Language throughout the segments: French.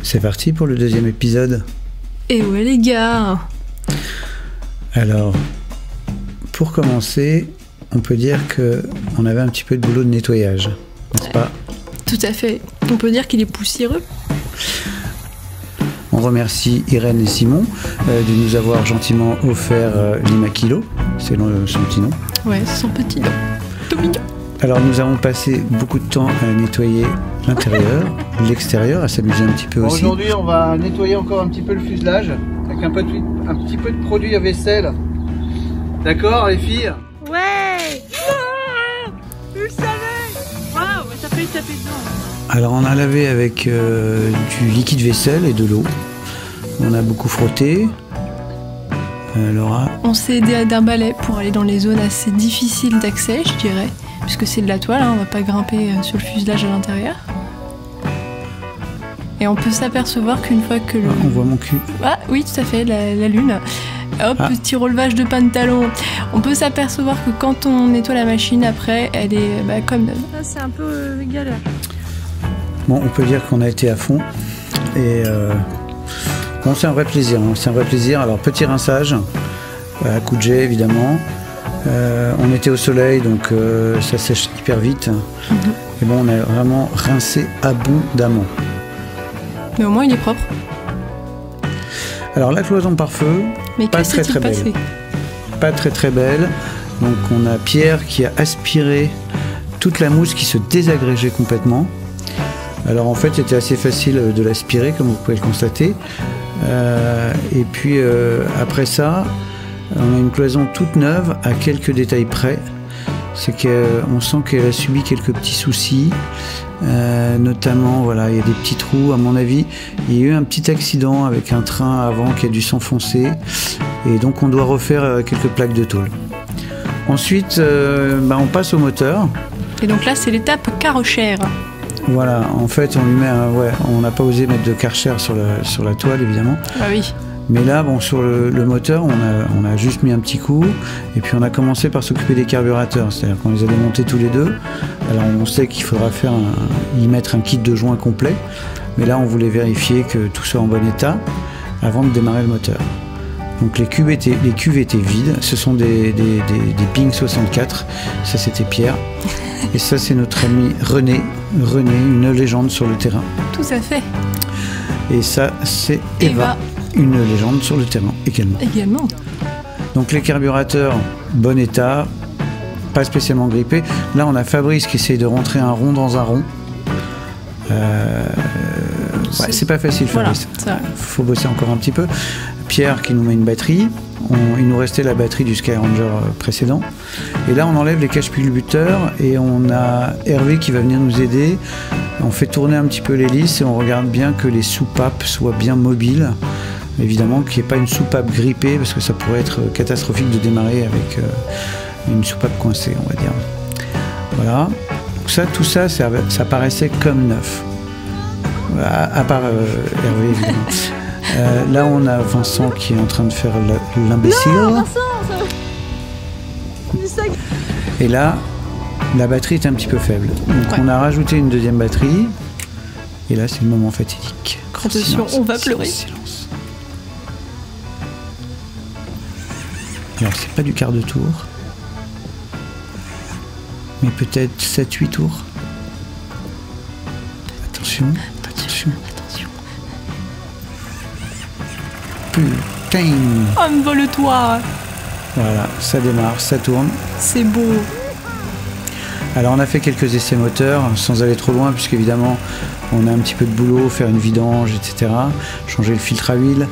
C'est parti pour le deuxième épisode. Et ouais les gars. Alors, pour commencer, on peut dire qu'on avait un petit peu de boulot de nettoyage, n'est-ce pas? Tout à fait. On peut dire qu'il est poussiéreux. On remercie Irène et Simon de nous avoir gentiment offert Lima Kilo, c'est son petit nom. Ouais, c'est son petit nom. Tout mignon. Alors nous avons passé beaucoup de temps à nettoyer l'intérieur, l'extérieur, à s'amuser un petit peu aussi. Aujourd'hui on va nettoyer encore un petit peu le fuselage avec un petit peu de produit à vaisselle. D'accord les filles? Ouais. Je le savais. Waouh, ça fait taper dedans. Alors on a lavé avec du liquide vaisselle et de l'eau. On a beaucoup frotté. Laura? On s'est aidé d'un balai pour aller dans les zones assez difficiles d'accès, je dirais. Puisque c'est de la toile, hein, on va pas grimper sur le fuselage à l'intérieur. Et on peut s'apercevoir qu'une fois que le... On voit mon cul. Ah oui, tout à fait, la lune. Hop, petit relevage de pantalon. On peut s'apercevoir que quand on nettoie la machine après, elle est comme neuve. Ah, c'est un peu galère. Bon, on peut dire qu'on a été à fond. Et bon, c'est un vrai plaisir. Hein, c'est un vrai plaisir. Alors, petit rinçage, à coup de jet évidemment. On était au soleil, donc ça sèche hyper vite. Et bon, on a vraiment rincé abondamment. Mais au moins, il est propre. Alors, la cloison par feu, mais pas très belle. Pas très belle. Donc, on a Pierre qui a aspiré toute la mousse qui se désagrégeait complètement. Alors, en fait, c'était assez facile de l'aspirer, comme vous pouvez le constater. Et puis, après ça, on a une cloison toute neuve à quelques détails près. C'est qu'on sent qu'elle a subi quelques petits soucis, notamment voilà, il y a des petits trous à mon avis. Il y a eu un petit accident avec un train avant qui a dû s'enfoncer et donc on doit refaire quelques plaques de tôle. Ensuite, on passe au moteur. Et donc là c'est l'étape Karcher. Voilà, en fait on lui met on n'a pas osé mettre de Karcher sur la toile évidemment. Ah oui. Mais là, bon, sur le moteur, on a juste mis un petit coup et puis on a commencé par s'occuper des carburateurs, c'est-à-dire qu'on les a démontés tous les deux. Alors on sait qu'il faudra y mettre un kit de joint complet, mais là on voulait vérifier que tout soit en bon état avant de démarrer le moteur. Donc les cuves étaient vides, ce sont des Ping 64, ça c'était Pierre, et ça c'est notre ami René, une légende sur le terrain. Tout à fait. Et ça c'est Eva. Une légende sur le terrain également. Donc les carburateurs, bon état, pas spécialement grippés. Là on a Fabrice qui essaye de rentrer un rond dans un rond. C'est pas facile Fabrice. Voilà, faut bosser encore un petit peu. Pierre qui nous met une batterie. Il nous restait la batterie du Skyranger précédent. Et là on enlève les cache-culbuteurs et on a Hervé qui va venir nous aider. On fait tourner un petit peu l'hélice et on regarde bien que les soupapes soient bien mobiles. Évidemment qu'il n'y ait pas une soupape grippée parce que ça pourrait être catastrophique de démarrer avec une soupape coincée, on va dire. Voilà. Donc tout ça paraissait comme neuf. À part Hervé, évidemment. Là, on a Vincent qui est en train de faire l'imbécile. Et là, la batterie est un petit peu faible. Donc on a rajouté une deuxième batterie. Et là, c'est le moment fatidique. Attention, on va pleurer. Silence. Alors, c'est pas du quart de tour, mais peut-être 7-8 tours. Attention. Putain. Envole-toi. Voilà, ça démarre, ça tourne. C'est beau. Alors, on a fait quelques essais moteurs, sans aller trop loin, puisqu'évidemment, on a un petit peu de boulot, faire une vidange, etc. Changer le filtre à huile.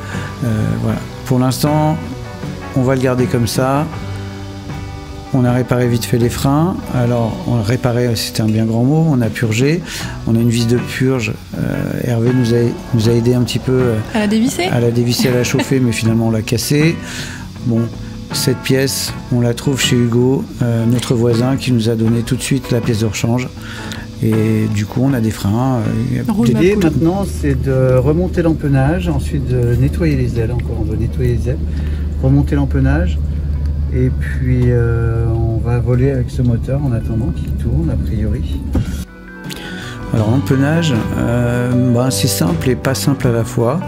Voilà. Pour l'instant, on va le garder comme ça. On a réparé vite fait les freins. Alors, on a réparé, c'était un bien grand mot. On a purgé. On a une vis de purge. Hervé nous a aidé un petit peu à la dévisser, à la chauffer, mais finalement on l'a cassée. Bon, cette pièce, on la trouve chez Hugo, notre voisin, qui nous a donné tout de suite la pièce de rechange. Et du coup, on a des freins. L'idée maintenant, c'est de remonter l'empennage, ensuite de nettoyer les ailes. Encore, on doit nettoyer les ailes, remonter l'empennage. Et puis, on va voler avec ce moteur en attendant qu'il tourne, a priori. Alors l'empennage, c'est simple et pas simple à la fois.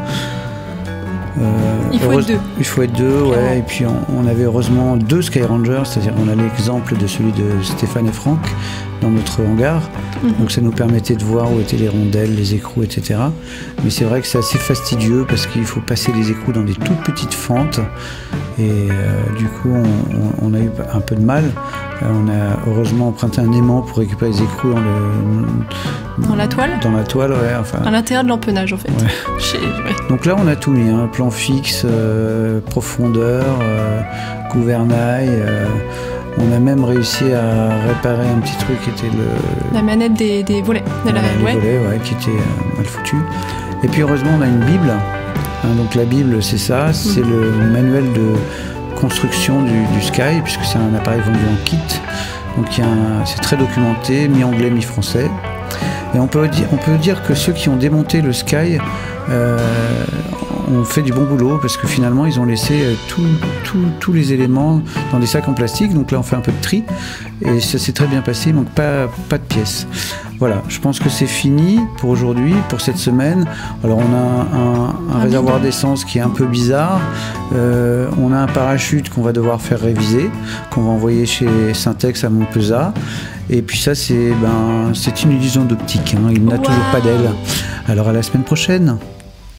Il faut être deux. Il faut être deux, ouais. Et puis on avait heureusement 2 Sky Rangers, c'est-à-dire on a l'exemple de celui de Stéphane et Franck dans notre hangar. Donc ça nous permettait de voir où étaient les rondelles, les écrous, etc. Mais c'est vrai que c'est assez fastidieux parce qu'il faut passer les écrous dans des toutes petites fentes. Et du coup, on a eu un peu de mal. On a heureusement emprunté un aimant pour récupérer les écrous dans la toile. Dans la toile, ouais. Enfin, à l'intérieur de l'empennage, en fait. Ouais. Donc là, on a tout mis, hein, plan fixe, profondeur, gouvernail. On a même réussi à réparer un petit truc qui était la manette des volets. Les volets, ouais, qui était mal foutu. Et puis heureusement, on a une Bible. Donc la Bible, c'est ça, c'est le manuel de construction du Sky, puisque c'est un appareil vendu en kit. Donc c'est très documenté, mi-anglais, mi-français. Et on peut dire que ceux qui ont démonté le Sky ont fait du bon boulot, parce que finalement ils ont laissé tous les éléments dans des sacs en plastique. Donc là on fait un peu de tri et ça s'est très bien passé, donc pas de pièces. Voilà, je pense que c'est fini pour aujourd'hui, pour cette semaine. Alors on a un réservoir d'essence qui est un peu bizarre, on a un parachute qu'on va devoir faire réviser, qu'on va envoyer chez Syntex à Montpezat. Et puis ça c'est une illusion d'optique, hein. Il n'a toujours pas d'aile. Alors à la semaine prochaine.